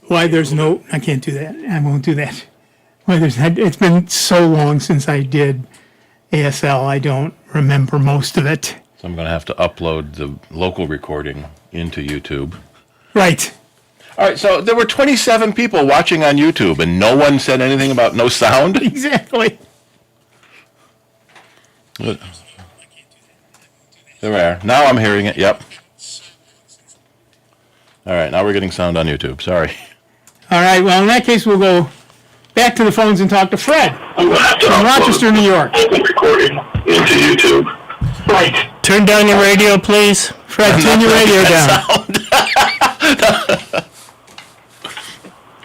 Why there's no, I can't do that. I won't do that. Why there's, it's been so long since I did ASL, I don't remember most of it. So I'm going to have to upload the local recording into YouTube. Right. All right, so there were 27 people watching on YouTube, and no one said anything about no sound? Exactly. There we are. Now I'm hearing it, yep. All right, now we're getting sound on YouTube, sorry. All right, well, in that case, we'll go back to the phones and talk to Fred from Rochester, New York. Recording into YouTube. Right. Turn down your radio, please. Fred, turn your radio down.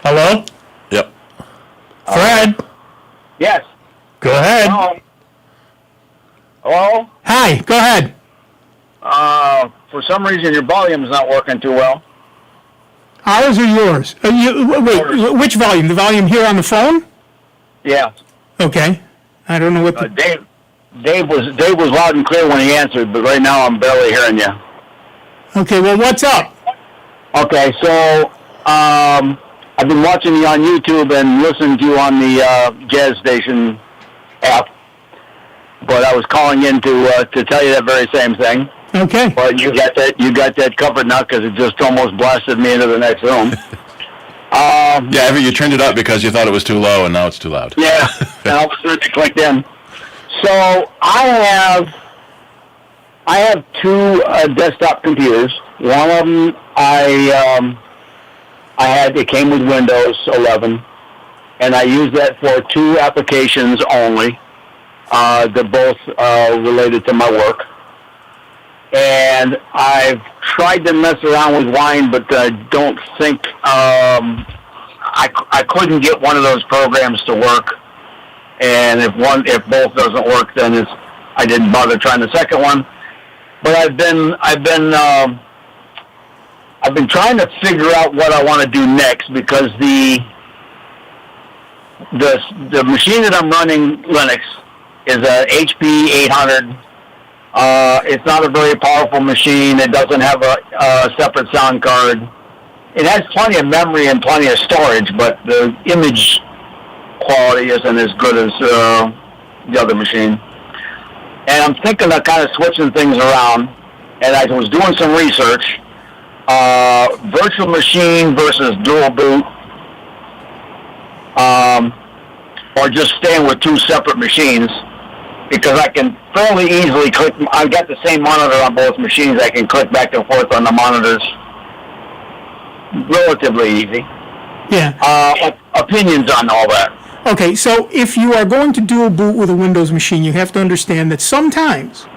Hello? Yep. Fred? Yes. Go ahead. Hello? Hi, go ahead. For some reason your volume's not working too well. Ours or yours? Wait, which volume? The volume here on the phone? Yeah. Okay. I don't know what the... Dave was loud and clear when he answered, but right now I'm barely hearing you. Okay, well, what's up? Okay, so I've been watching you on YouTube and listening to you on the Jazz Station app, but I was calling in to tell you that very same thing. Okay. But you got that covered now because it just almost blasted me into the next room. Yeah, you turned it up because you thought it was too low, and now it's too loud. Yeah, and all of a sudden it clicked in. So I have two desktop computers. One of them it came with Windows 11, and I use that for two applications only. They're both related to my work. And I've tried to mess around with Wine, but I don't think I couldn't get one of those programs to work. And if both doesn't work, then I didn't bother trying the second one. But I've been trying to figure out what I want to do next, because the machine that I'm running Linux is a HP 800. It's not a very powerful machine. It doesn't have a separate sound card. It has plenty of memory and plenty of storage, but the image quality isn't as good as the other machine. And I'm thinking of kind of switching things around. And I was doing some research. Virtual machine versus dual boot. Or just staying with two separate machines. Because I can fairly easily click. I've got the same monitor on both machines. I can click back and forth on the monitors relatively easy. Yeah. Opinions on all that. Okay, so if you are going to dual boot with a Windows machine, you have to understand that sometimes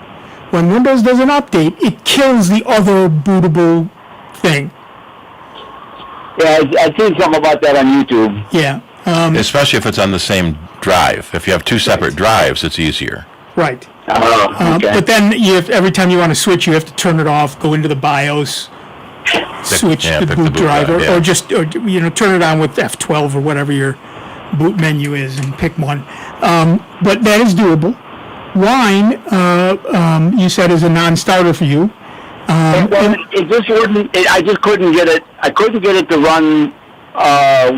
when Windows does an update, it kills the other bootable thing. Yeah, I've seen something about that on YouTube. Yeah. Especially if it's on the same drive. If you have two separate drives, it's easier. Right. Okay. But then every time you want to switch, you have to turn it off, go into the BIOS, switch the boot driver, yeah. or turn it on with F12 or whatever your boot menu is and pick one. But that is doable. Wine, you said, is a non-starter for you. It just wouldn't. I just couldn't get it. I couldn't get it to run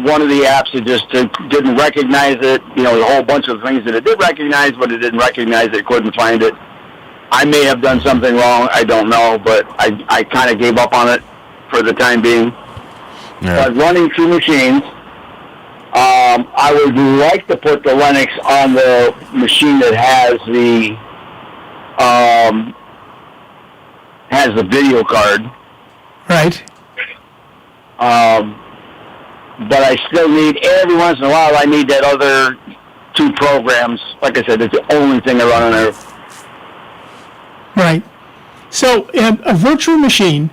one of the apps. It just didn't recognize it. There's a whole bunch of things that it did recognize, but it didn't recognize it. Couldn't find it. I may have done something wrong. I don't know, but I kind of gave up on it for the time being. Yeah. But running two machines, I would like to put the Linux on the machine that has the video card. Right. But I still need, every once in a while, I need that other two programs. Like I said, it's the only thing I run on there. Right. So a virtual machine,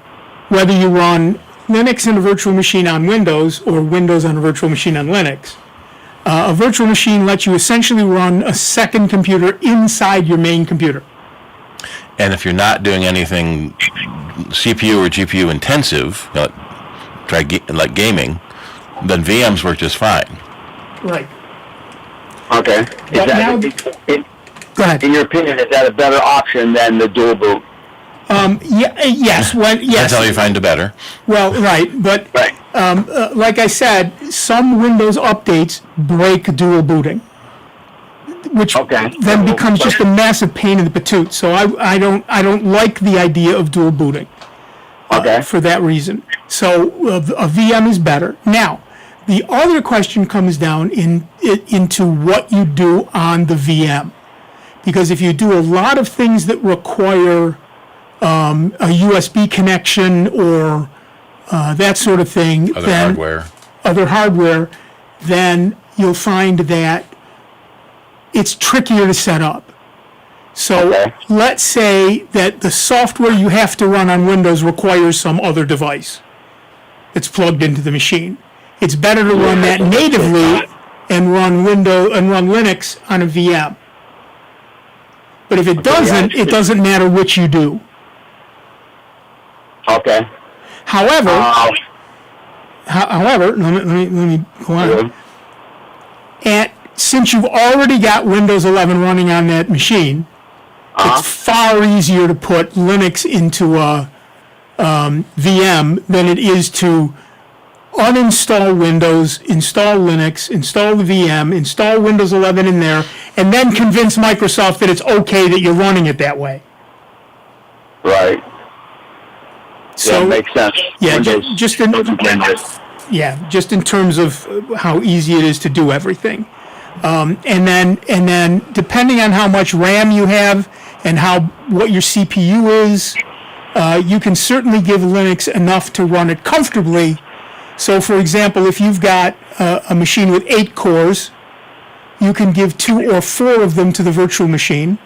whether you run Linux in a virtual machine on Windows or Windows on a virtual machine on Linux, a virtual machine lets you essentially run a second computer inside your main computer. And if you're not doing anything CPU or GPU intensive, like gaming, then VMs work just fine. Right. Okay. Go ahead. In your opinion, is that a better option than the dual boot? Yes. That's how you find a better. Well, right, but Right. like I said, some Windows updates break dual booting, which then becomes just a massive pain in the patoot. So I don't like the idea of dual booting for that reason. So a VM is better. Now, the other question comes down into what you do on the VM. Because if you do a lot of things that require a USB connection or that sort of thing, other hardware, then you'll find that it's trickier to set up. So let's say that the software you have to run on Windows requires some other device that's plugged into the machine. It's better to run that natively and run Linux on a VM. But if it doesn't, it doesn't matter which you do. Okay. However, let me go on. Since you've already got Windows 11 running on that machine, it's far easier to put Linux into a VM than it is to uninstall Windows, install Linux, install the VM, install Windows 11 in there, and then convince Microsoft that it's okay that you're running it that way. Right. So yeah, makes sense. Yeah, Windows, just in terms of how easy it is to do everything, and then depending on how much RAM you have and what your CPU is, you can certainly give Linux enough to run it comfortably. So, for example, if you've got a machine with 8 cores, you can give 2 or 4 of them to the virtual machine.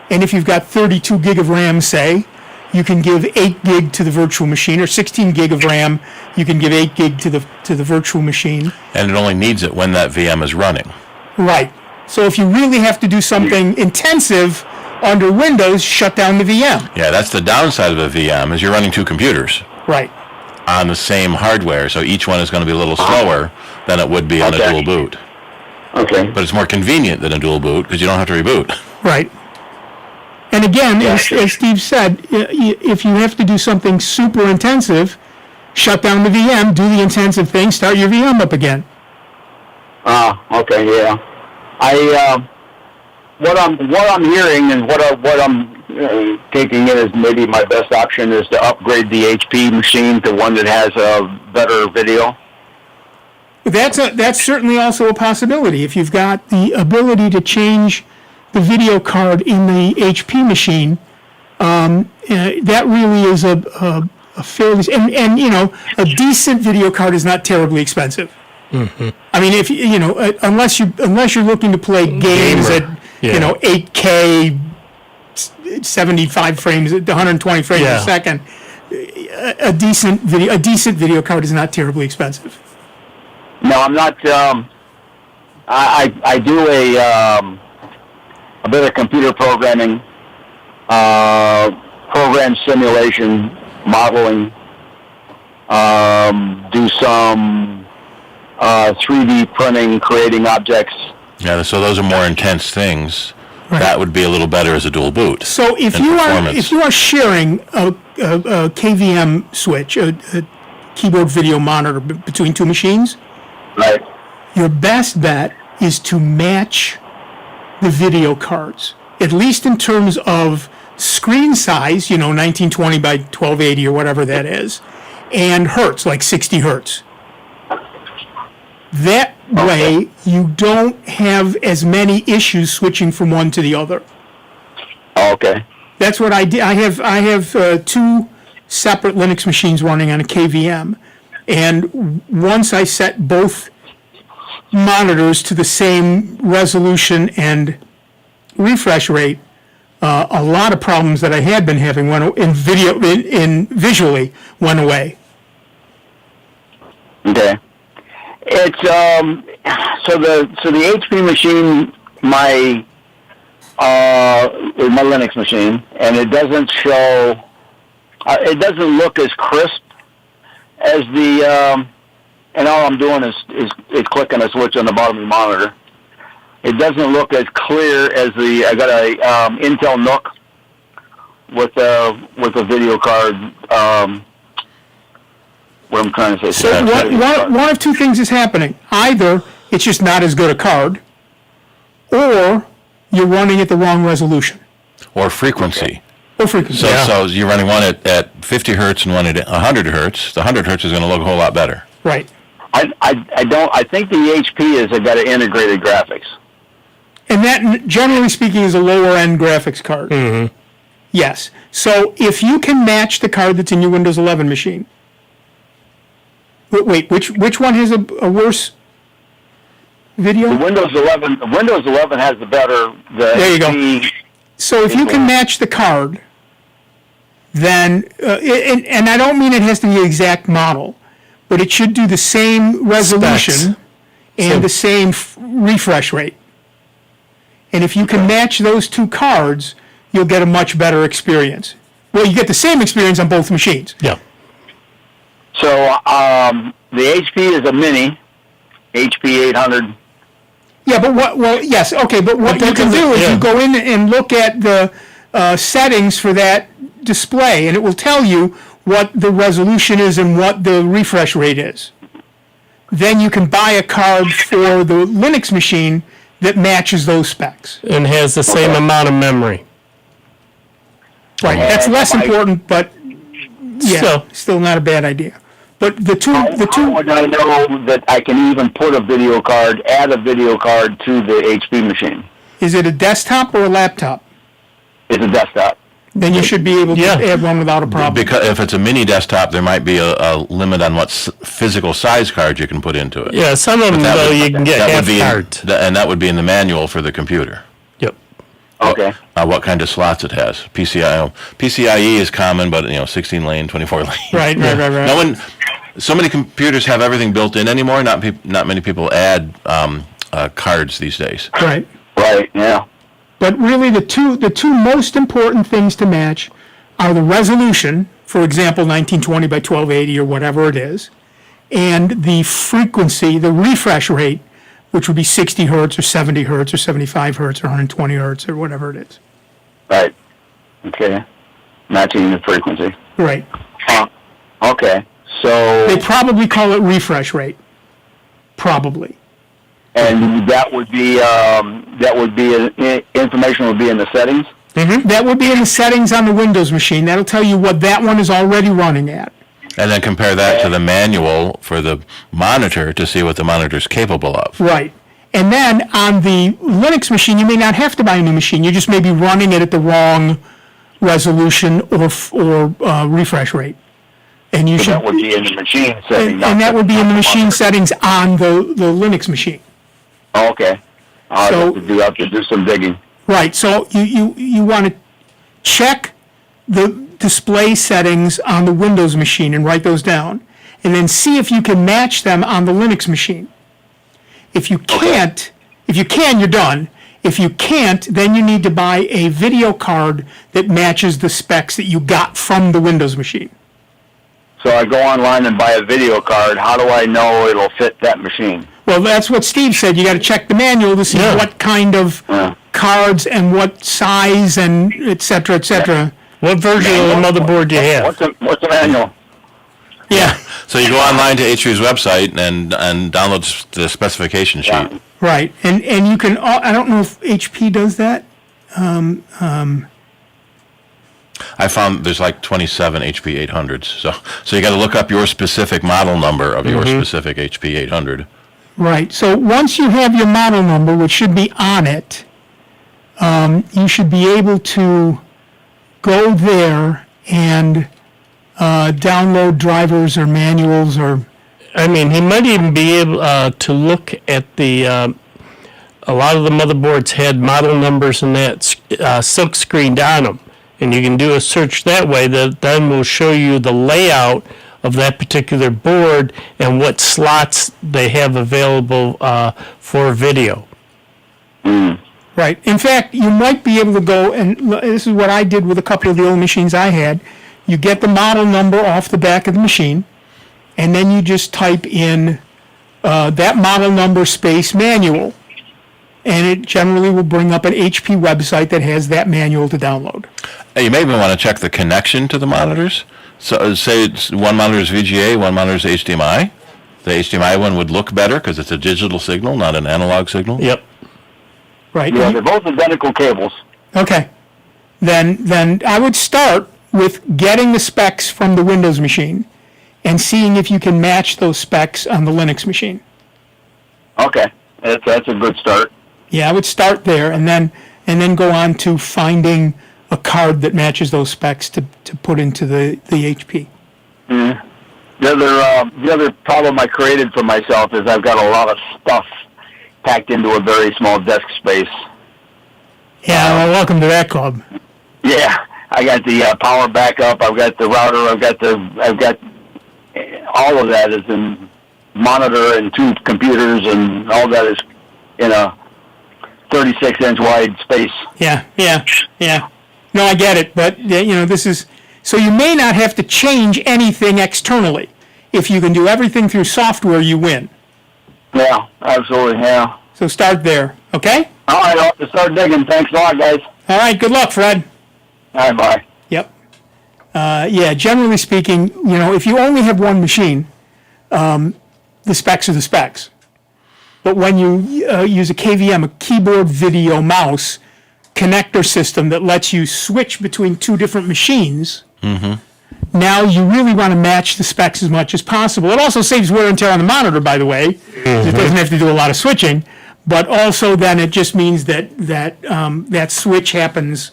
And if you've got 32 gig of RAM, say, you can give 8 gig to the virtual machine, or 16 gig of RAM, you can give 8 gig to the virtual machine. And it only needs it when that VM is running. Right. So if you really have to do something intensive under Windows, shut down the VM. Yeah, that's the downside of a VM, is you're running 2 computers. Right. On the same hardware, so each one is going to be a little slower than it would be on a dual boot. Okay. But it's more convenient than a dual boot because you don't have to reboot. Right. And again, as Steve said, if you have to do something super intensive, shut down the VM, do the intensive thing, start your VM up again. Okay, yeah. What I'm hearing and what I'm taking in as maybe my best option is to upgrade the HP machine to one that has a better video. That's certainly also a possibility. If you've got the ability to change the video card in the HP machine, that really is a fairly and a decent video card is not terribly expensive. Mm-hmm. I mean, if unless you're looking to play games at 8K, 75 frames, 120 frames a second, a decent video card is not terribly expensive. No, I'm not. I do a bit of computer programming, program simulation, modeling, do some 3D printing, creating objects. Yeah, so those are more intense things. Right. That would be a little better as a dual boot. So if you are sharing a KVM switch, a keyboard video monitor between 2 machines, right, your best bet is to match the video cards, at least in terms of screen size, 1920 by 1280 or whatever that is, and hertz, like 60 hertz. That way, you don't have as many issues switching from one to the other. Okay. That's what I did. I have 2 separate Linux machines running on a KVM, and once I set both monitors to the same resolution and refresh rate, a lot of problems that I had been having visually went away. Okay. It's so the HP machine, my Linux machine, and it doesn't show. It doesn't look as crisp as the. And all I'm doing is clicking a switch on the bottom of the monitor. It doesn't look as clear as I got a Intel NUC with a video card what I'm trying to say. So one of two things is happening. Either it's just not as good a card, or you're running at the wrong resolution Or frequency. or frequency. So you're running one at 50 hertz and one at 100 hertz. The 100 hertz is going to look a whole lot better. Right. I think the HP has got an integrated graphics. And that, generally speaking, is a lower-end graphics card. Mm-hmm. Yes. So if you can match the card that's in your Windows 11 machine. Wait, which one has a worse video? The Windows 11 has the better. There you go. So if you can match the card, then, and I don't mean it has to be the exact model, but it should do the same resolution Specs. and the same refresh rate. And if you can match those two cards, you'll get a much better experience. Well, you get the same experience on both machines. Yeah. So the HP is a mini, HP 800. Yeah, but yes, okay, but what you that can do doesn't- is yeah. you go in and look at the settings for that display, and it will tell you what the resolution is and what the refresh rate is. Then you can buy a card for the Linux machine that matches those specs. And has the same amount of memory. Right, that's less important, but yeah, Still. still not a bad idea. But the two, How would I know that I can even put a video card, add a video card to the HP machine? is it a desktop or a laptop? It's a desktop. Then you should be able to Yeah. add one without a problem. Because if it's a mini desktop, there might be a limit on what physical size cards you can put into it. Yeah, some of them, That though, would- you can get that would half be cards. and that would be in the manual for the computer. Yep. Okay. What kind of slots it has. PCIe is common, but 16 lane, 24 lane. Right. No one. So many computers have everything built in anymore. Not many people add cards these days. Right. Right. Yeah. But really, the two most important things to match are the resolution, for example, 1920 by 1280 or whatever it is, and the frequency, the refresh rate, which would be 60 hertz or 70 hertz or 75 hertz or 120 hertz or whatever it is. Right. Okay. Matching the frequency. Right. Okay. So, They probably call it refresh rate. Probably. and that would be information would be in the settings. That would be in the settings on the Windows machine. That'll tell you what that one is already running at. And then compare that to the manual for the monitor to see what the monitor is capable of. Right. And then on the Linux machine, you may not have to buy a new machine. You just may be running it at the wrong resolution or refresh rate. And you should, That would be in the machine setting. and that would be in the machine settings on the Linux machine. Oh, okay. So- I'll have to do some digging. Right. So you want to check the display settings on the Windows machine and write those down, and then see if you can match them on the Linux machine. If you can't, if you can, you're done. If you can't, then you need to buy a video card that matches the specs that you got from the Windows machine. So I go online and buy a video card. How do I know it'll fit that machine? Well, that's what Steve said. You got to check the manual to see Yeah. what kind of cards and what size and et cetera, et cetera. What version of the motherboard do you have? What's the manual? Yeah. So you go online to HP's website and download the specification sheet. Yeah. Right, and you can. I don't know if HP does that. I found there's like 27 HP 800s. So you got to look up your specific model number of your specific HP 800. Right. So once you have your model number, which should be on it, you should be able to go there and download drivers or manuals or. I mean, he might even be able to look at the. A lot of the motherboards had model numbers and that silk screened on them, and you can do a search that way. That then will show you the layout of that particular board and what slots they have available for video. Right. In fact, you might be able to go, and this is what I did with a couple of the old machines I had. You get the model number off the back of the machine, and then you just type in that model number space manual, and it generally will bring up an HP website that has that manual to download. You may even want to check the connection to the monitors. So say one monitor is VGA, one monitor is HDMI. The HDMI one would look better because it's a digital signal, not an analog signal. Yep. Right. Yeah, they're both identical cables. Okay. Then I would start with getting the specs from the Windows machine and seeing if you can match those specs on the Linux machine. Okay, that's a good start. Yeah, I would start there and then go on to finding a card that matches those specs to put into the HP. Mm-hmm. The other problem I created for myself is I've got a lot of stuff packed into a very small desk space. Yeah, well, welcome to that club. Yeah, I got the power backup. I've got the router. I've got all of that is in monitor and 2 computers, and all that is in a 36-inch wide space. Yeah. No, I get it, but this is so you may not have to change anything externally. If you can do everything through software, you win. Yeah, absolutely. Yeah. So start there, okay? All right, I'll have to start digging. Thanks a lot, guys. All right, good luck, Fred. All right, bye. Yep. Yeah, generally speaking, if you only have one machine, the specs are the specs. But when you use a KVM, a keyboard video mouse connector system that lets you switch between 2 different machines, now you really want to match the specs as much as possible. It also saves wear and tear on the monitor, by the way. It doesn't have to do a lot of switching. But also then it just means that switch happens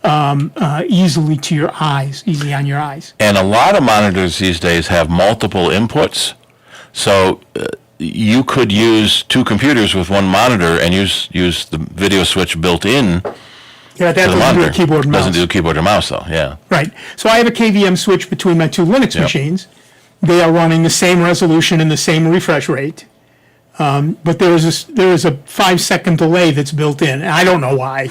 easily to your eyes, easy on your eyes. And a lot of monitors these days have multiple inputs. So you could use 2 computers with one monitor and use the video switch built in Yeah, that to the doesn't monitor. do a keyboard and mouse. Doesn't do keyboard or mouse, though, yeah. Right. So I have a KVM switch between my 2 Linux machines. They are running the same resolution and the same refresh rate. But there is a 5-second delay that's built in. And I don't know why.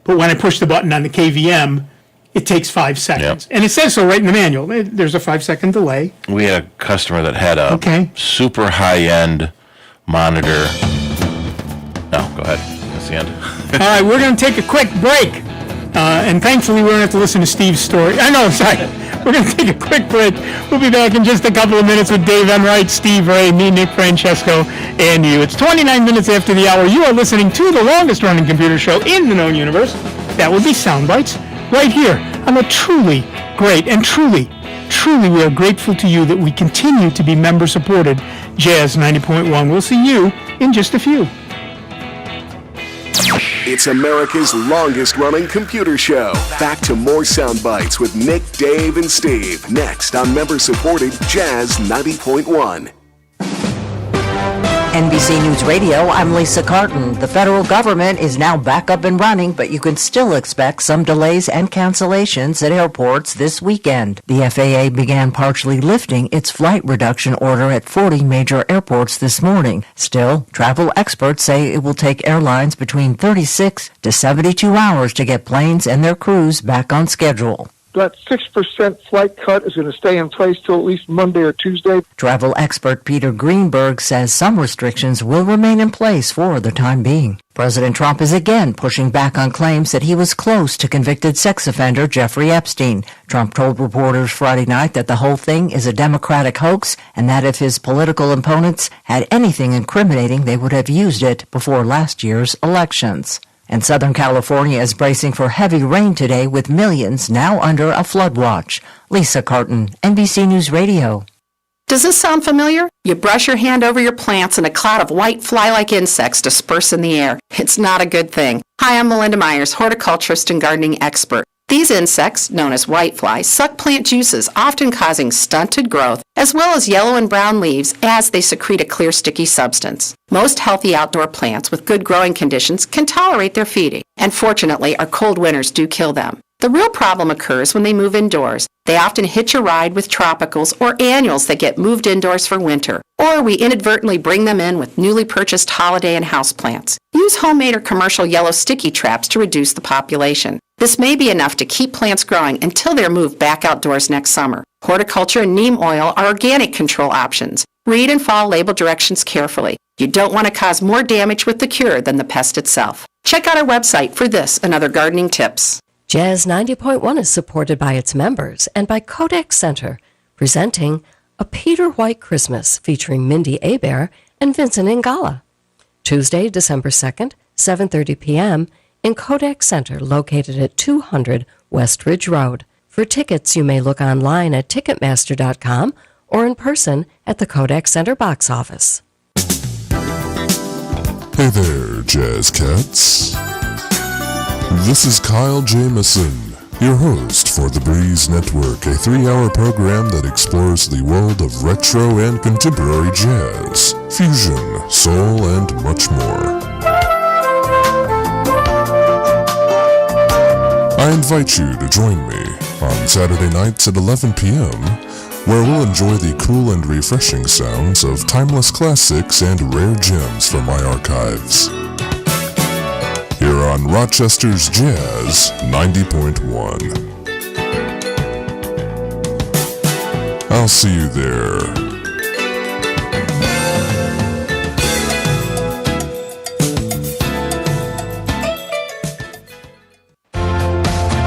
But when I push the button on the KVM, it takes 5 seconds. And it says so right in the manual. There's a 5-second delay. We had a customer that had a Okay. super high-end monitor. No, go ahead. That's the end. All right, we're going to take a quick break. And thankfully, we're going to have to listen to Steve's story. Sorry. We're going to take a quick break. We'll be back in just a couple of minutes with Dave Enright, Steve Ray, me, Nick Francesco, and you. It's 29 minutes after the hour. You are listening to the longest-running computer show in the known universe. That would be Soundbites, right here on the truly great and truly we are grateful to you that we continue to be member-supported Jazz 90.1. We'll see you in just a few. It's America's longest-running computer show. Back to more Sound Bites with Nick, Dave, and Steve. Next on member-supported Jazz 90.1. NBC News Radio, I'm Lisa Carton. The federal government is now back up and running, but you can still expect some delays and cancellations at airports this weekend. The FAA began partially lifting its flight reduction order at 40 major airports this morning. Still, travel experts say it will take airlines between 36 to 72 hours to get planes and their crews back on schedule. That 6% flight cut is going to stay in place till at least Monday or Tuesday. Travel expert Peter Greenberg says some restrictions will remain in place for the time being. President Trump is again pushing back on claims that he was close to convicted sex offender Jeffrey Epstein. Trump told reporters Friday night that the whole thing is a Democratic hoax and that if his political opponents had anything incriminating, they would have used it before last year's elections. And Southern California is bracing for heavy rain today with millions now under a flood watch. Lisa Carton, NBC News Radio. Does this sound familiar? You brush your hand over your plants and a cloud of white fly-like insects disperse in the air. It's not a good thing. Hi, I'm Melinda Myers, horticulturist and gardening expert. These insects, known as whiteflies, suck plant juices, often causing stunted growth, as well as yellow and brown leaves as they secrete a clear, sticky substance. Most healthy outdoor plants with good growing conditions can tolerate their feeding, and fortunately, our cold winters do kill them. The real problem occurs when they move indoors. They often hitch a ride with tropicals or annuals that get moved indoors for winter, or we inadvertently bring them in with newly purchased holiday and houseplants. Use homemade or commercial yellow sticky traps to reduce the population. This may be enough to keep plants growing until they're moved back outdoors next summer. Horticulture and neem oil are organic control options. Read and follow label directions carefully. You don't want to cause more damage with the cure than the pest itself. Check out our website for this and other gardening tips. Jazz 90.1 is supported by its members and by Kodak Center, presenting A Peter White Christmas featuring Mindy Abair and Vincent Ingala. Tuesday, December 2nd, 7:30 p.m. in Kodak Center, located at 200 West Ridge Road. For tickets, you may look online at Ticketmaster.com or in person at the Kodak Center box office. Hey there, Jazz Cats. This is Kyle Jamieson, your host for The Breeze Network, a 3-hour program that explores the world of retro and contemporary jazz, fusion, soul, and much more. I invite you to join me on Saturday nights at 11 p.m., where we'll enjoy the cool and refreshing sounds of timeless classics and rare gems from my archives. Here on Rochester's Jazz 90.1. I'll see you there.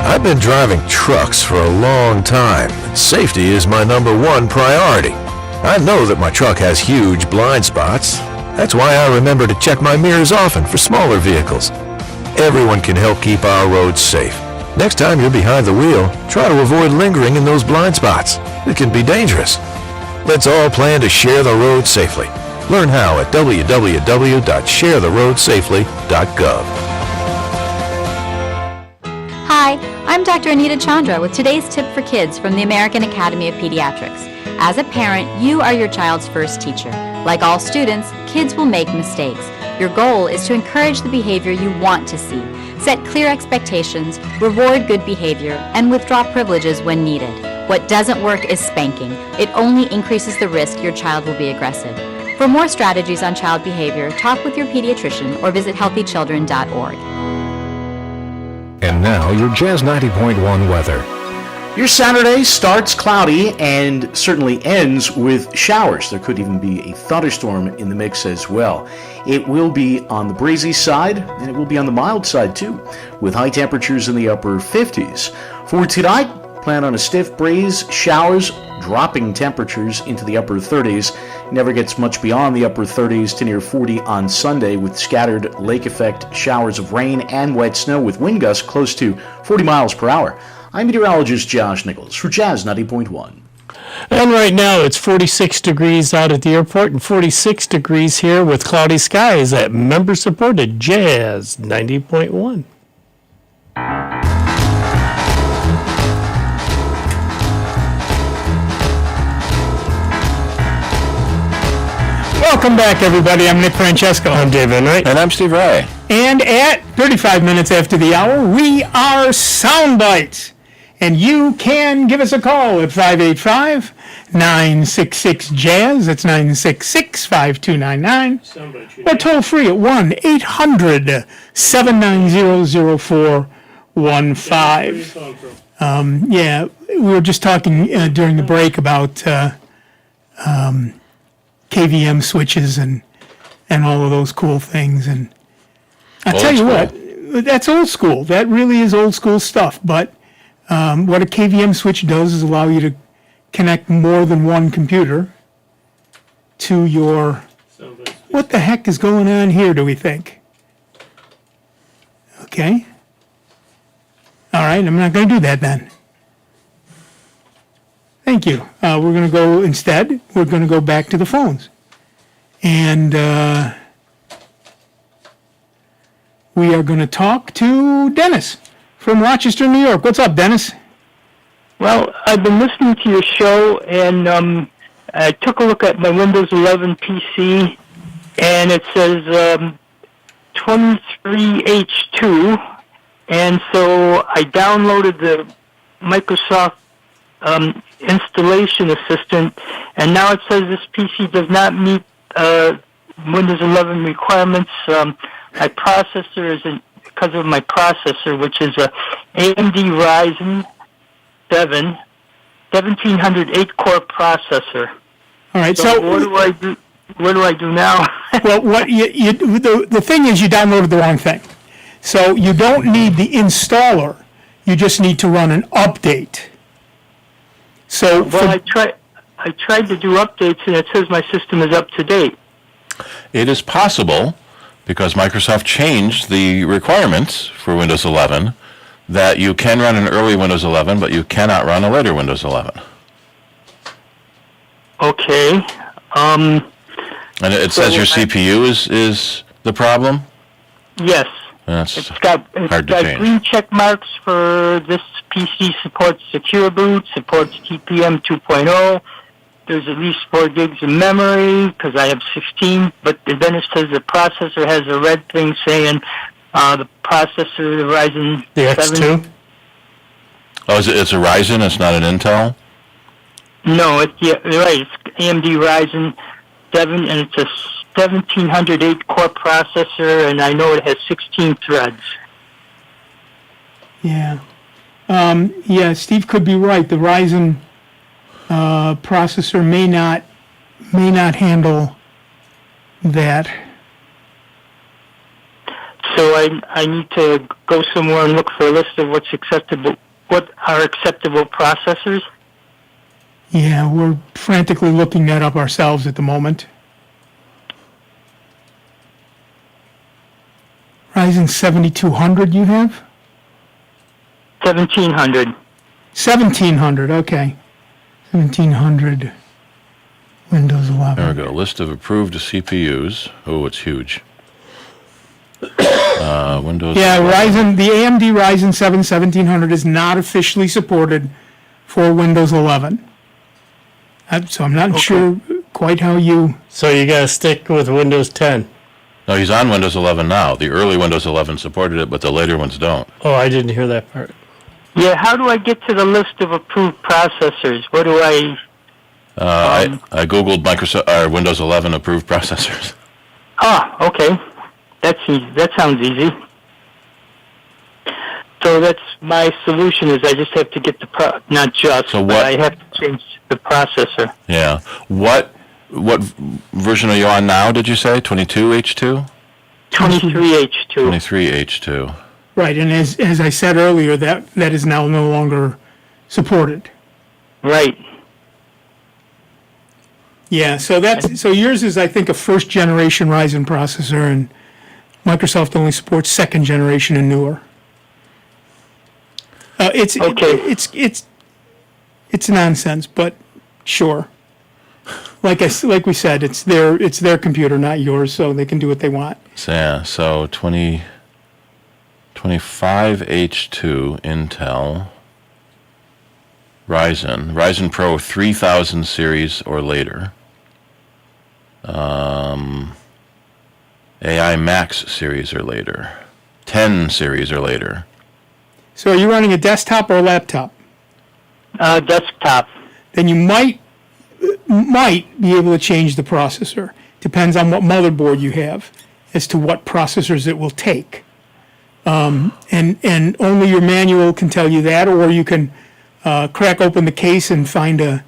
I've been driving trucks for a long time. Safety is my #1 priority. I know that my truck has huge blind spots. That's why I remember to check my mirrors often for smaller vehicles. Everyone can help keep our roads safe. Next time you're behind the wheel, try to avoid lingering in those blind spots. It can be dangerous. Let's all plan to share the road safely. Learn how at www.sharetheroadsafely.gov. Hi, I'm Dr. Anita Chandra with today's tip for kids from the American Academy of Pediatrics. As a parent, you are your child's first teacher. Like all students, kids will make mistakes. Your goal is to encourage the behavior you want to see, set clear expectations, reward good behavior, and withdraw privileges when needed. What doesn't work is spanking. It only increases the risk your child will be aggressive. For more strategies on child behavior, talk with your pediatrician or visit healthychildren.org. And now your Jazz 90.1 weather. Your Saturday starts cloudy and certainly ends with showers. There could even be a thunderstorm in the mix as well. It will be on the breezy side, and it will be on the mild side too, with high temperatures in the upper 50s. For tonight, plan on a stiff breeze, showers, dropping temperatures into the upper 30s. Never gets much beyond the upper 30s to near 40 on Sunday, with scattered lake effect showers of rain and wet snow with wind gusts close to 40 miles per hour. I'm meteorologist Josh Nichols for Jazz 90.1. And right now it's 46 degrees out at the airport and 46 degrees here with cloudy skies at member-supported Jazz 90.1. Welcome back, everybody. I'm Nick Francesco. I'm Dave Enright. And I'm Steve Ray. And at 35 minutes after the hour, we are Soundbites. And you can give us a call at 585-966-JAZZ. That's 966-5299. Or toll free at 1-800-790-0415. Yeah, we were just talking during the break about KVM switches and all of those cool things. And I'll tell you what, that's old school. That really is old school stuff. But what a KVM switch does is allow you to connect more than one computer to your... What the heck is going on here, do we think? Okay. All right, I'm not going to do that then. Thank you. We're going to go instead, we're going to go back to the phones. And we are going to talk to Dennis from Rochester, New York. What's up, Dennis? Well, I've been listening to your show, and I took a look at my Windows 11 PC, and it says 23H2, and so I downloaded the Microsoft installation assistant, and now it says this PC does not meet Windows 11 requirements. My processor isn't, because of my processor, which is a AMD Ryzen 7 1700 8-core processor. All right, so what do I do? What do I do now? Well, the thing is, you downloaded the wrong thing. So you don't need the installer. You just need to run an update. So, Well, I tried to do updates, and it says my system is up to date. It is possible, because Microsoft changed the requirements for Windows 11, that you can run an early Windows 11, but you cannot run a later Windows 11. Okay. And it says your CPU is the problem? Yes. That's It's got hard to change. green check marks for this PC supports secure boot, supports TPM 2.0. There's at least 4 gigs of memory because I have 16. But then it says the processor has a red thing saying the processor, the Ryzen The X2? 7. Oh, it's a Ryzen, it's not an Intel? No, you're right. It's AMD Ryzen 7, and it's a 1708 core processor, and I know it has 16 threads. Yeah. Yeah, Steve could be right. The Ryzen processor may not handle that. So I need to go somewhere and look for a list of what are acceptable processors. Yeah, we're frantically looking that up ourselves at the moment. Ryzen 7200 you have? 1700. 1700, okay. 1700 Windows 11. There we go. List of approved CPUs. Oh, it's huge. Windows. Yeah, 11. the AMD Ryzen 7 1700 is not officially supported for Windows 11. So I'm not sure quite how you... So you got to stick with Windows 10. No, he's on Windows 11 now. The early Windows 11 supported it, but the later ones don't. Oh, I didn't hear that part. Yeah, how do I get to the list of approved processors? What do I... I Googled Microsoft Windows 11 approved processors. Ah, okay. That's easy. That sounds easy. So that's my solution is I just have to get not just, So but I have to change the processor. Yeah. What version are you on now, did you say? 22H2? 23H2. 23H2. Right, and as I said earlier, that is now no longer supported. Right. Yeah, so yours is, I think, a first generation Ryzen processor, and Microsoft only supports second generation and newer. It's nonsense, but sure. Like we said, it's their computer, not yours, so they can do what they want. So yeah, so 25H2 Intel Ryzen Pro 3000 series or later. AI Max series or later. 10 series or later. So are you running a desktop or a laptop? Desktop. Then you might be able to change the processor. Depends on what motherboard you have as to what processors it will take. And only your manual can tell you that, or you can crack open the case and find a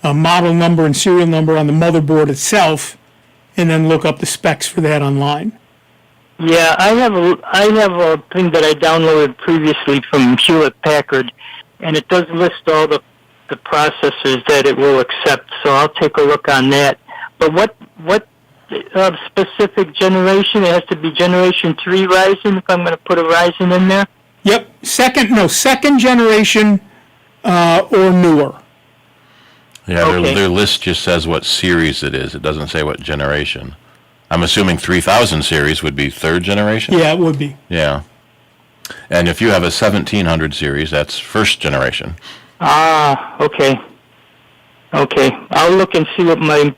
model number and serial number on the motherboard itself, and then look up the specs for that online. Yeah, I have a thing that I downloaded previously from Hewlett Packard, and it does list all the processors that it will accept. So I'll take a look on that. But what specific generation? It has to be Generation 3 Ryzen if I'm going to put a Ryzen in there? Yep, second generation or newer. Yeah, Okay. their list just says what series it is. It doesn't say what generation. I'm assuming 3000 series would be third generation? Yeah, it would be. Yeah. And if you have a 1700 series, that's first generation. Ah, okay. Okay. I'll look and see what my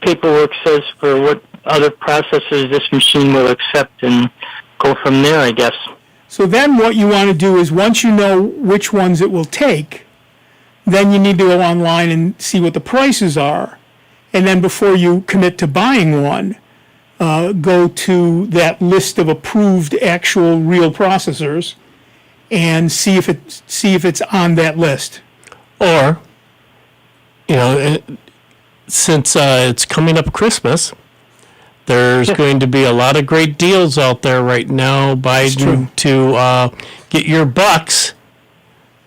paperwork says for what other processors this machine will accept and go from there, I guess. So then what you want to do is once you know which ones it will take, then you need to go online and see what the prices are. And then before you commit to buying one, go to that list of approved actual real processors and see if it's on that list. Or, since it's coming up Christmas, there's going to be a lot of great deals out there right now, Biden, to get your bucks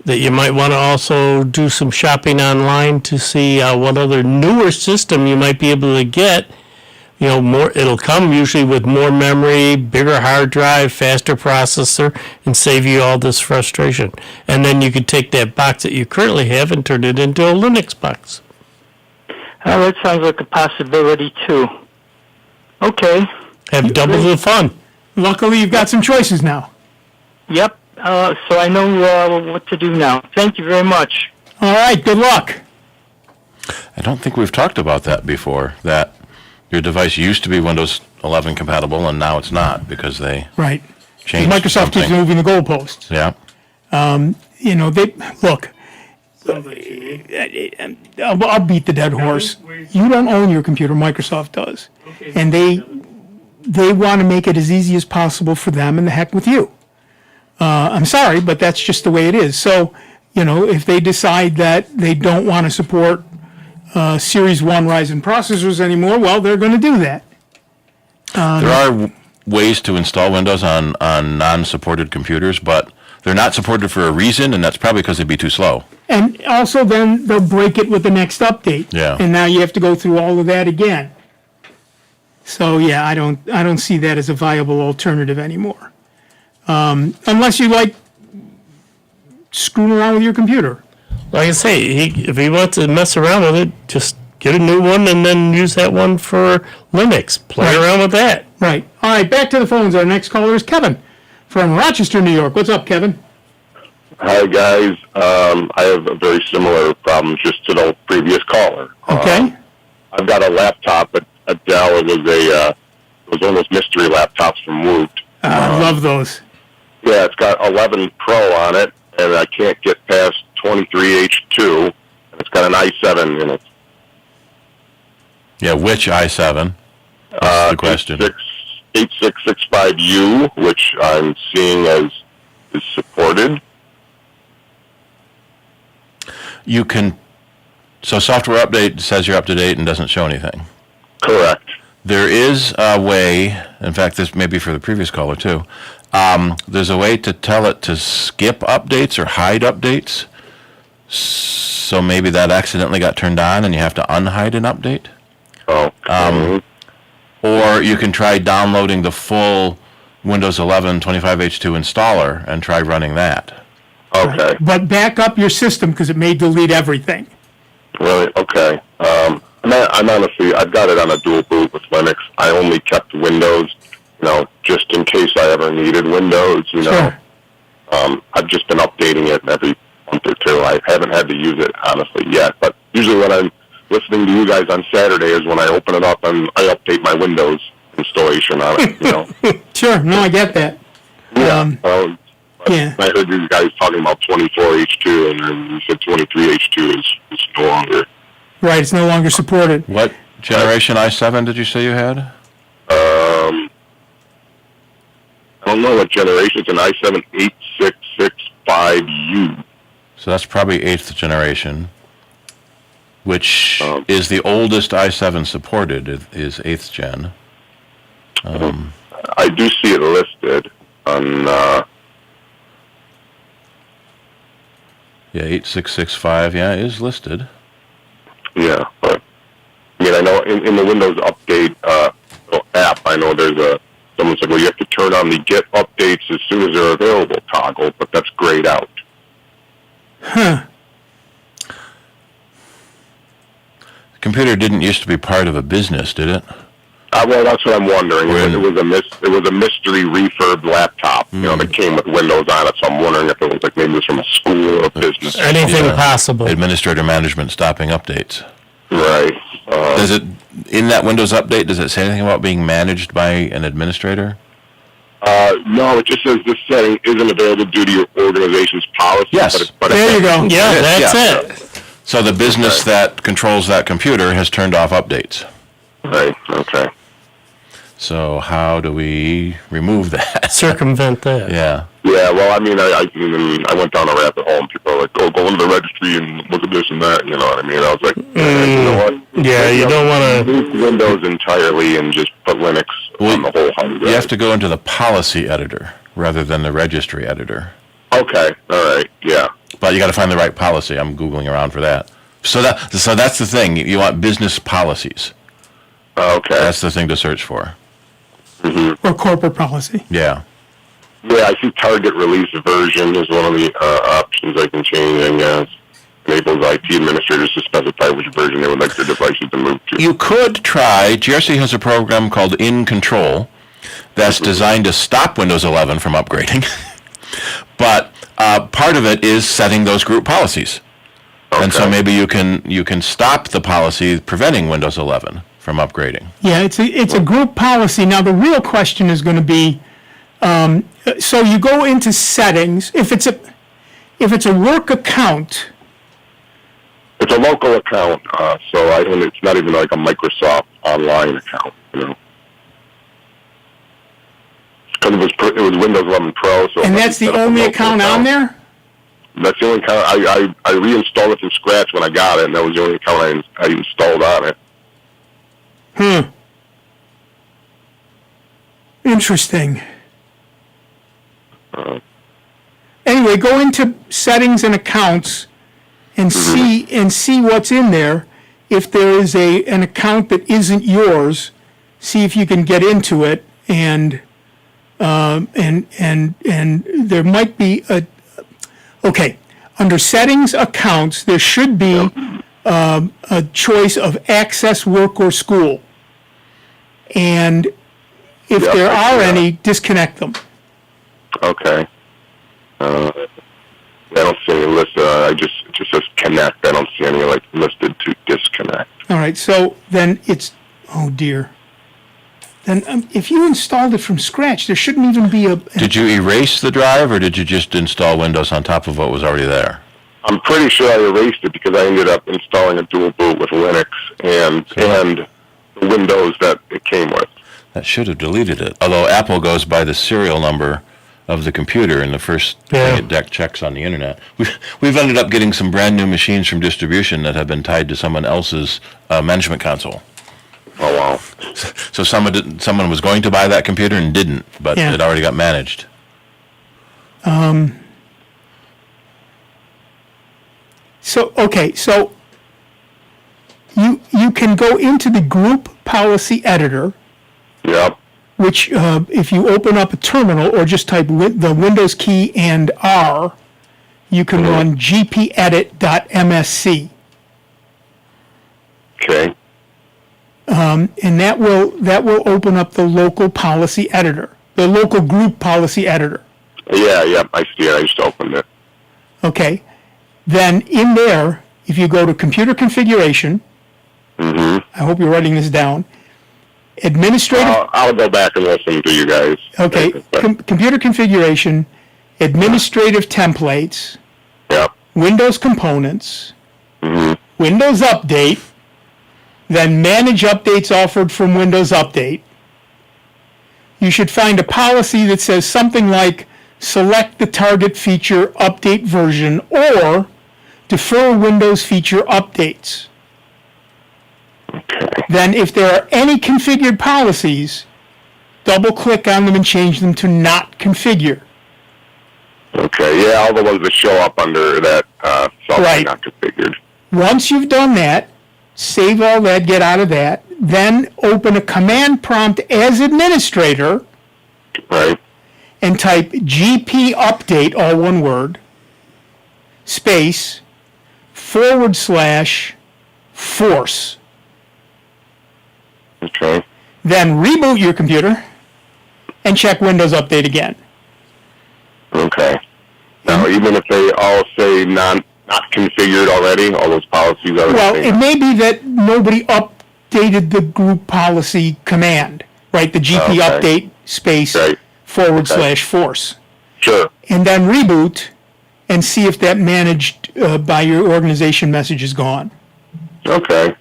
that you might want to also do some shopping online to see what other newer system you might be able to get. You know, more. It'll come usually with more memory, bigger hard drive, faster processor, and save you all this frustration. And then you could take that box that you currently have and turn it into a Linux box. Oh, that sounds like a possibility too. Okay. Have double the fun. Luckily, you've got some choices now. Yep. So I know what to do now. Thank you very much. All right. Good luck. I don't think we've talked about that before, that your device used to be Windows 11 compatible, and now it's not because they Right. changed Microsoft something. keeps moving the goalposts. Yeah. You know, they look. I'll beat the dead horse. You don't own your computer. Microsoft does, and they want to make it as easy as possible for them, and the heck with you. I'm sorry, but that's just the way it is. So, you know, if they decide that they don't want to support Series 1 Ryzen processors anymore, well, they're going to do that. There are ways to install Windows on non-supported computers, but they're not supported for a reason, and that's probably because they'd be too slow. And also then they'll break it with the next update. Yeah. And now you have to go through all of that again. So yeah, I don't see that as a viable alternative anymore. Unless you like screwing around with your computer. Like I say, if he wants to mess around with it, just get a new one and then use that one for Linux. Play around with that. Right. All right, back to the phones. Our next caller is Kevin from Rochester, New York. What's up, Kevin? Hi, guys. I have a very similar problem just to the previous caller. Okay. I've got a laptop at Dell. It was one of those mystery laptops from Woot. I love those. Yeah, it's got 11 Pro on it, and I can't get past 23H2, and it's got an i7 in it. Yeah, which i7? That's the question. 8665U, which I'm seeing as is supported. You can, so software update says you're up to date and doesn't show anything. Correct. There is a way, in fact, this may be for the previous caller too, there's a way to tell it to skip updates or hide updates. So maybe that accidentally got turned on and you have to unhide an update. Oh. Or you can try downloading the full Windows 11 25H2 installer and try running that. Okay. But back up your system because it may delete everything. Really? Okay. I'm honestly, I've got it on a dual boot with Linux. I only kept Windows, just in case I ever needed Windows, Sure. I've just been updating it every month or two. I haven't had to use it, honestly, yet. But usually when I'm listening to you guys on Saturday is when I open it up and I update my Windows installation on it, Sure. No, I get that. Yeah. Yeah. I heard you guys talking about 24H2, and then you said 23H2 is no longer. Right, it's no longer supported. What generation i7 did you say you had? I don't know what generation. It's an i7 8665U. So that's probably 8th generation, which is the oldest i7 supported, is 8th gen. I do see it listed on... Yeah, 8665, yeah, it is listed. Yeah, but I know in the Windows Update app, I know there's someone said, well, you have to turn on the get updates as soon as they're available toggle, but that's grayed out. Huh. The computer didn't used to be part of a business, did it? Well, that's what I'm wondering. It was a mystery refurb laptop, that came with Windows on it. So I'm wondering if it was maybe it was from a school or a business. Anything possible. Administrator management stopping updates. Right. Does it, in that Windows update, does it say anything about being managed by an administrator? No, it just says this setting isn't available due to your organization's policy. Yes. But there you go. Yeah, that's it. So the business that controls that computer has turned off updates. Right. Okay. So how do we remove that? Circumvent that. Yeah. Yeah, well, I went down a rabbit hole, and people are like, go into the registry and look at this and that, you know what I mean? I was like, you know what? Yeah, you don't want to... Move Windows entirely and just put Linux on the whole hard drive. You have to go into the policy editor rather than the registry editor. Okay, all right, yeah. But you got to find the right policy. I'm Googling around for that. So that's the thing. You want business policies. Okay. That's the thing to search for. Or corporate policy. Yeah. Yeah, I see target release version is one of the options I can change, I guess. Enables IT administrators to specify which version they would like their devices to move to. You could try, GRC has a program called In Control that's designed to stop Windows 11 from upgrading. But part of it is setting those group policies. Okay. And so maybe you can stop the policy preventing Windows 11 from upgrading. Yeah, it's a group policy. Now the real question is going to be, so you go into settings. If it's a work account. It's a local account, so it's not even like a Microsoft online account, you know. Because it was Windows 11 Pro. So and that's the only account on there? That's the only account. I reinstalled it from scratch when I got it, and that was the only account I installed on it. Interesting. Anyway, go into settings and accounts and see what's in there. If there is an account that isn't yours, see if you can get into it, and there might be under settings accounts there should be a choice of access, work, or school, and if there are any, disconnect them. Okay. I don't see any list. It just says connect. I don't see any listed to disconnect. All right. So then it's oh dear. Then if you installed it from scratch, there shouldn't even be a. Did you erase the drive, or did you just install Windows on top of what was already there? I'm pretty sure I erased it because I ended up installing a dual boot with Linux and the Windows that it came with. That should have deleted it. Although Apple goes by the serial number of the computer in the first thing it checks on the internet. We've ended up getting some brand new machines from distribution that have been tied to someone else's management console. Oh wow! So someone was going to buy that computer and didn't, but it already got managed. So you can go into the group policy editor. Yep. Which, if you open up a terminal or just type the Windows key and R, you can run gpedit.msc. Okay. And that will open up the local policy editor, the local group policy editor. Yeah, I see it. I just opened it. Okay. Then in there, if you go to computer configuration, I hope you're writing this down. Administrative. I'll go back and listen to you guys. Okay. Computer configuration, administrative templates. Yep. Windows components. Windows Update. Then manage updates offered from Windows Update. You should find a policy that says something like select the target feature update version or defer Windows feature updates. Okay. Then if there are any configured policies, double-click on them and change them to not configure. Okay, yeah, all the ones that show up under that not configured. Once you've done that, save all that, get out of that, then open a command prompt as administrator, right, and type gp update, all one word, space, /force. Okay. Then reboot your computer and check Windows Update again. Okay. Now, even if they all say not configured already, all those policies are. Well, it may be that nobody updated the group policy command, right? The GP update space /force. Sure. And then reboot and see if that managed by your organization message is gone. Okay.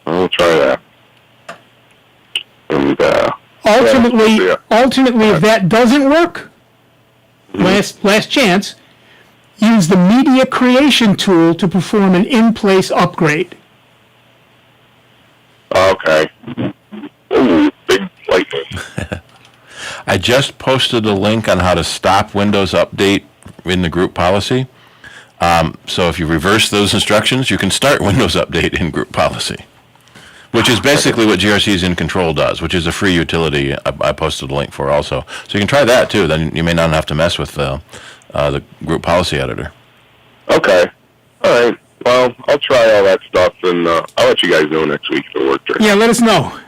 I'll try that. And ultimately, if that doesn't work, last chance, use the media creation tool to perform an in-place upgrade. Okay. Ooh, big lightning. I just posted a link on how to stop Windows Update in the group policy. So if you reverse those instructions, you can start Windows Update in group policy, which is basically what GRC's In Control does, which is a free utility I posted a link for also. So you can try that too. Then you may not have to mess with the group policy editor. Okay. All right. Well, I'll try all that stuff, and I'll let you guys know next week if it worked. Or Yeah, let us know.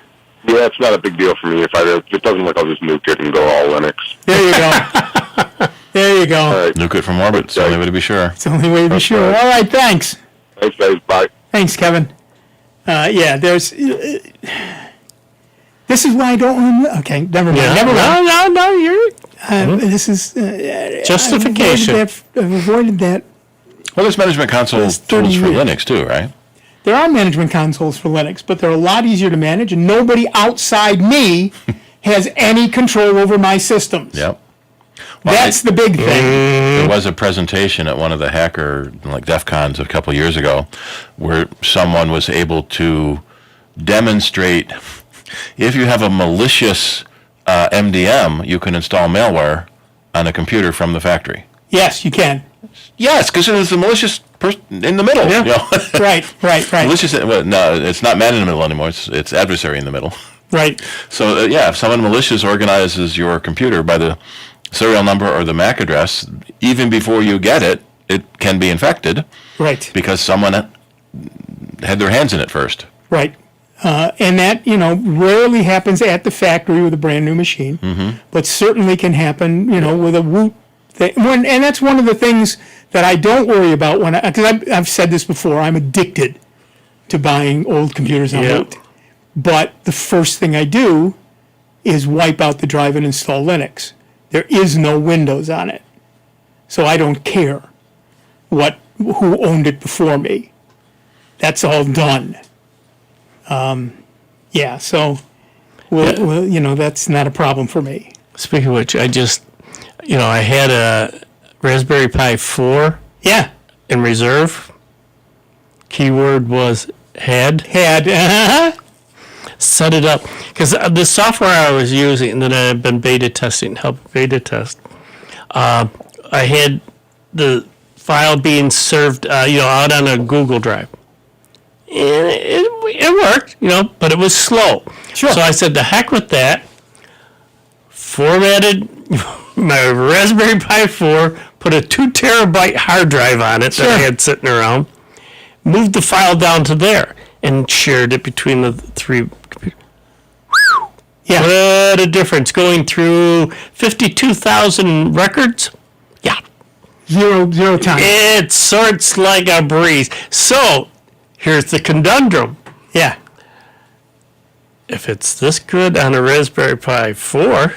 Yeah, it's not a big deal for me. If it doesn't work, I'll just nuke it and go all Linux. There you go. There you go. All right. Nuke it from orbit. It's the only way to be sure. It's the only way to be sure. All right, thanks. Thanks, guys. Bye. Thanks, Kevin. Yeah, there's... this is why I don't... Okay, never mind. Yeah. Never mind. No, you're... This is... Justification. I've avoided that. Well, there's management console tools for Linux too, right? There are management consoles for Linux, but they're a lot easier to manage, and nobody outside me has any control over my systems. Yep. Well, That's the big thing. There was a presentation at one of the hacker, like DEF CONs a couple years ago, where someone was able to demonstrate if you have a malicious MDM, you can install malware on a computer from the factory. Yes, you can. Yes, because there's a malicious person in the middle. Yeah. You know? Right. Malicious. Well, no, it's not man in the middle anymore. It's adversary in the middle. Right. So if someone malicious organizes your computer by the serial number or the MAC address, even before you get it, it can be infected. Right. Because someone had their hands in it first. Right. And that, rarely happens at the factory with a brand new machine, but certainly can happen, with a Woot thing. And that's one of the things that I don't worry about because I've said this before, I'm addicted to buying old computers on Woot. But the first thing I do is wipe out the drive and install Linux. There is no Windows on it. So I don't care who owned it before me. That's all done. So that's not a problem for me. Speaking of which, I just, I had a Raspberry Pi 4 in reserve. Keyword was had. Set it up. Because the software I was using and that I've been helped beta test, I had the file being served, out on a Google Drive. And it worked, but it was slow. Sure. So I said, the heck with that. Formatted my Raspberry Pi 4, put a 2 terabyte hard drive on it that I had sitting around, moved the file down to there, and shared it between the three computers. Yeah. What a difference. Going through 52,000 records. Yeah. Zero time. It sorts like a breeze. So, here's the conundrum. Yeah. If it's this good on a Raspberry Pi 4...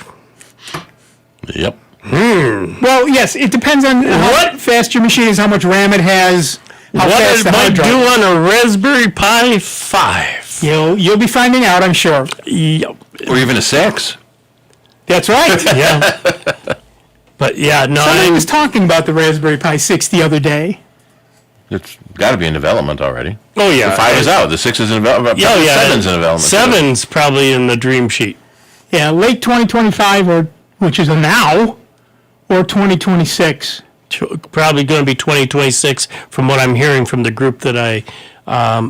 Yep. Well, yes, it depends on how fast your machine is, how much RAM it has, how what fast it the might hard drive. do on a Raspberry Pi 5. You'll be finding out, I'm sure. Yep. Or even a 6. That's right. Yeah. But no. Somebody was talking about the Raspberry Pi 6 the other day. It's got to be in development already. Oh, yeah. The 5 is out. The 6 is in development. Yeah, 7's in development. 7's probably in the dream sheet. Yeah, late 2025, which is a now, or 2026. Probably going to be 2026 from what I'm hearing from the group that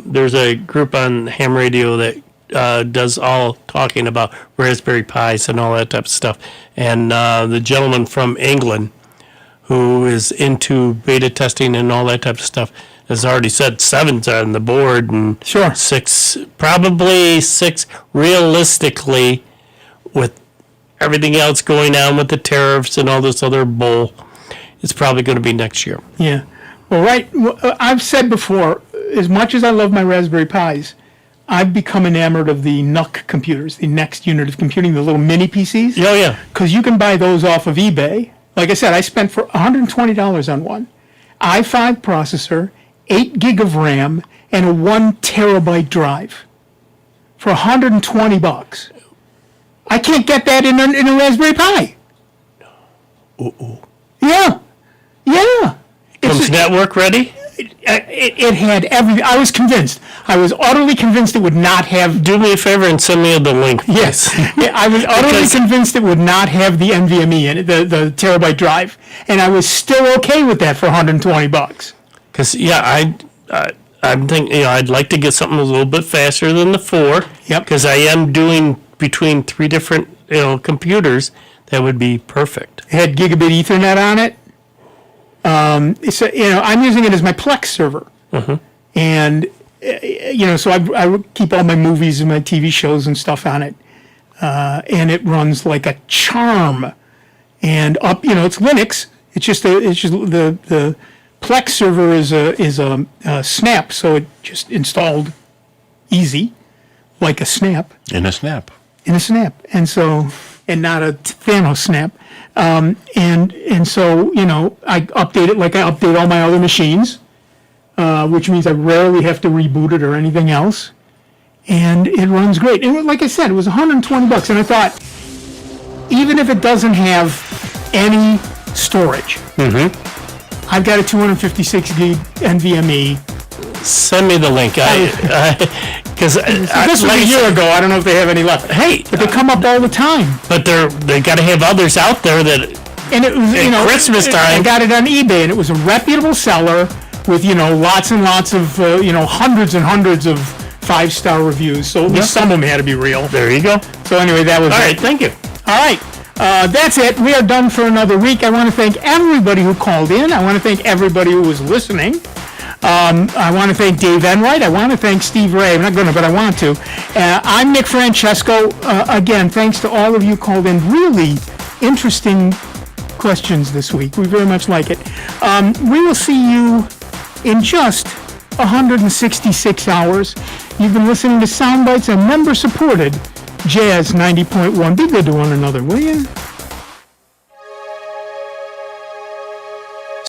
there's a group on ham radio that does all talking about Raspberry Pis and all that type of stuff. And the gentleman from England who is into beta testing and all that type of stuff has already said 7's on the board and 6, probably 6 realistically with everything else going on with the tariffs and all this other bull. It's probably going to be next year. Yeah. Well, right. I've said before, as much as I love my Raspberry Pis, I've become enamored of the NUC computers, the next unit of computing, the little mini PCs. Oh, yeah. Because you can buy those off of eBay. Like I said, I spent for $120 on one. i5 processor, 8 gig of RAM, and a 1 terabyte drive for $120. I can't get that in a Raspberry Pi. Uh-oh. Yeah. Comes network ready? it had every. I was convinced. I was utterly convinced it would not have. Do me a favor and send me the link. Yes, I was utterly convinced it would not have the NVMe in it, the terabyte drive, and I was still okay with that for $120. Because I'm thinking, I'd like to get something a little bit faster than the 4. Yep. Because I am doing between 3 different computers. That would be perfect. It had gigabit Ethernet on it. So I'm using it as my Plex server, and so I keep all my movies and my TV shows and stuff on it, and it runs like a charm. And it's Linux. It's just the Plex server is a snap, so it just installed easy, like a snap. In a snap. And not a Thanos snap. And so, I update it like I update all my other machines, which means I rarely have to reboot it or anything else. And it runs great. And like I said, it was $120, and I thought, even if it doesn't have any storage, I've got a 256 gig NVMe. Send me the link. Because this was a year ago. I don't know if they have any left. Hey, but they come up all the time. But they got to have others out there that. And it was Christmas time. I got it on eBay, and it was a reputable seller with lots and lots of hundreds and hundreds of 5-star reviews. So at least some of them had to be real. There you go. So anyway, that was all right. Thank you. All right. That's it. We are done for another week. I want to thank everybody who called in. I want to thank everybody who was listening. I want to thank Dave Enright. I want to thank Steve Ray. I'm not going to, but I want to. I'm Nick Francesco. Again, thanks to all of you called in. Really interesting questions this week. We very much like it. We will see you in just 166 hours. You've been listening to Soundbites, a member-supported Jazz 90.1. Be good to one another, will you?